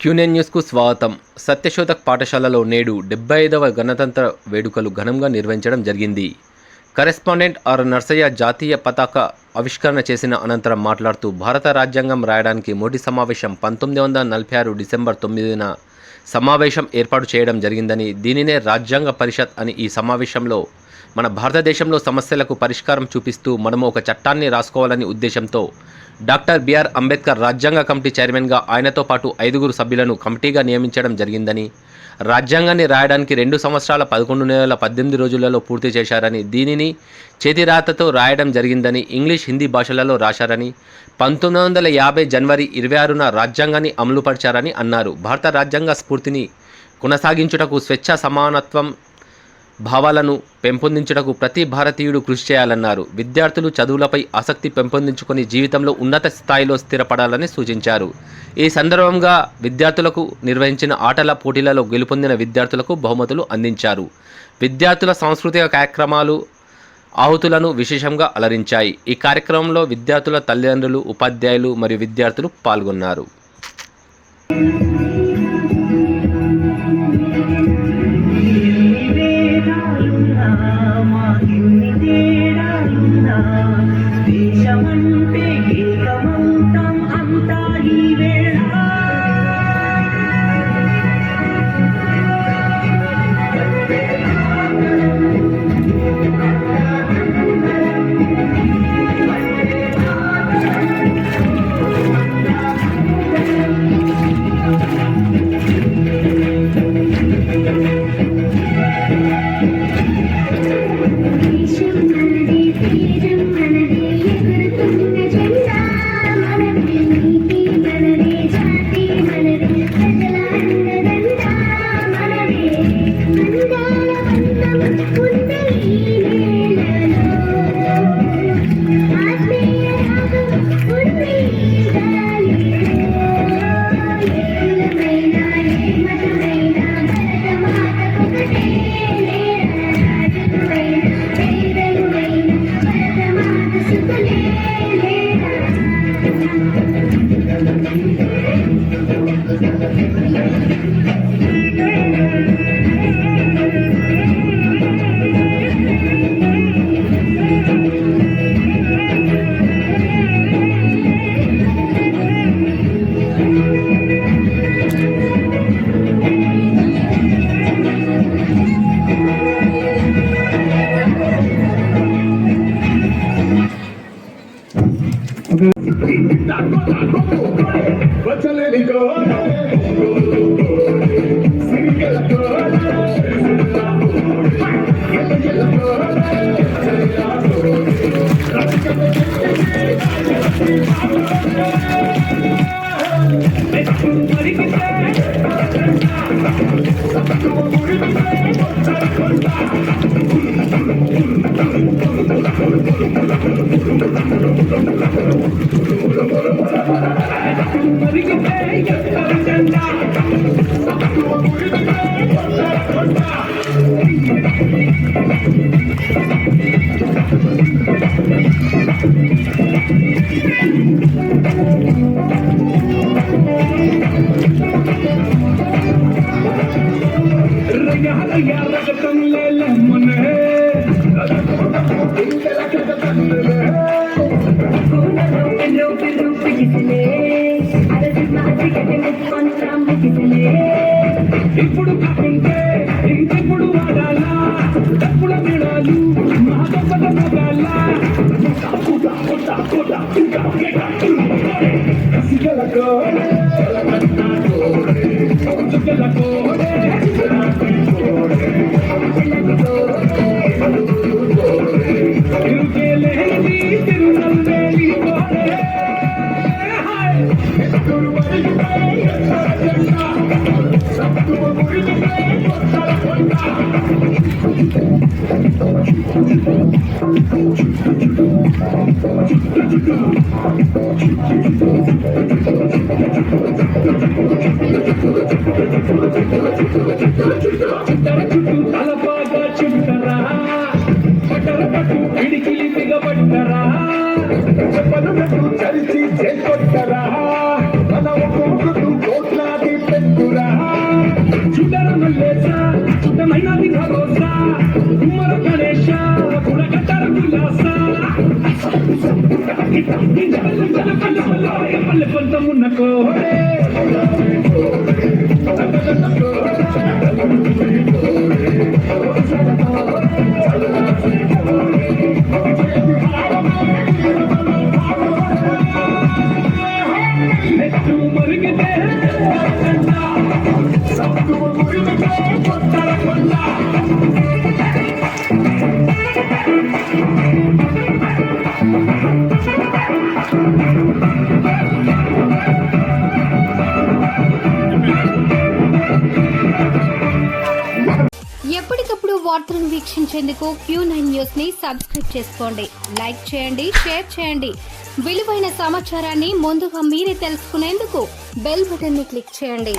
క్యూనెన్ న్యూస్కు స్వాగతం. సత్యశోధక్ పాఠశాలలో నేడు 75వ గణతంత్ర వేడుకలు ఘనంగా నిర్వహించడం జరిగింది. కరెస్పాండెంట్ ఆర్ నర్సయ్య జాతీయ పతాక ఆవిష్కరణ చేసిన అనంతరం మాట్లాడుతూ భారత రాజ్యాంగం రాయడానికి మొదటి సమావేశం 1946 డిసెంబర్ 9న సమావేశం ఏర్పాటు చేయడం జరిగిందని, దీనినే రాజ్యాంగ పరిషత్ అని. ఈ సమావేశంలో మన భారతదేశంలో సమస్యలకు పరిష్కారం చూపిస్తూ మనము ఒక చట్టాన్ని రాసుకోవాలని ఉద్దేశంతో డాక్టర్ బిఆర్ అంబేద్కర్ రాజ్యాంగ కమిటీ చైర్మన్గా ఆయనతో పాటు 5 సభ్యులను కమిటీగా నియమించడం జరిగిందని, రాజ్యాంగాన్ని రాయడానికి 2 సంవత్సరాల 11 నెలల 18 రోజులలో పూర్తి చేశారని, దీనిని చేతిరాతతో రాయడం జరిగిందని, ఇంగ్లీష్ హిందీ భాషలలో రాశారని, 1950 జనవరి 26న రాజ్యాంగాన్ని అమలుపరిచారని అన్నారు. భారత రాజ్యాంగ స్ఫూర్తిని కొనసాగించుటకు స్వేచ్ఛ సమానత్వం భావాలను పెంపొందించుటకు ప్రతి భారతీయుడు కృషి చేయాలన్నారు. విద్యార్థులు చదువులపై ఆసక్తి పెంపొందించుకొని జీవితంలో ఉన్నత స్థాయిలో స్థిరపడాలని సూచించారు. ఈ సందర్భంగా విద్యార్థులకు నిర్వహించిన ఆటల పోటీలలో గెలుపొందిన విద్యార్థులకు బహుమతులు అందించారు. విద్యార్థుల సాంస్కృతిక కార్యక్రమాలు ఆహుతులను విశేషంగా అలరించాయి. ఈ కార్యక్రమంలో విద్యార్థుల తల్లిదండ్రులు, ఉపాధ్యాయులు మరియు విద్యార్థులు పాల్గొన్నారు. ఇప్పుడు కాకుంటే ఇంకెప్పుడు వాడాలా, ఎప్పుడు విడాలు మహాగొప్ప మొగాలా తలపాగా చుట్టరా పటరపట్టు పిడికిలి బిగబట్టరా చెప్పను చరిచి చేకొట్టరా మన ఒక్కొక్కరు కోట్లాది లేసా శుద్ధమైనది భరోసా ఉమ్మర గణేశ గుణగంటారు గుల్లాసా పల్లె పంతమున్న కోడే నెట్టు మరిగితే సత్తు మురిగితే కొట్టల కొండ ఎప్పటికప్పుడు వార్తలను వీక్షించేందుకు Q9 న్యూస్ ని సబ్స్క్రైబ్ చేసుకోండి, లైక్ చేయండి, షేర్ చేయండి. విలువైన సమాచారాన్ని ముందుగా మీరే తెలుసుకునేందుకు బెల్ బటన్ ని క్లిక్ చేయండి.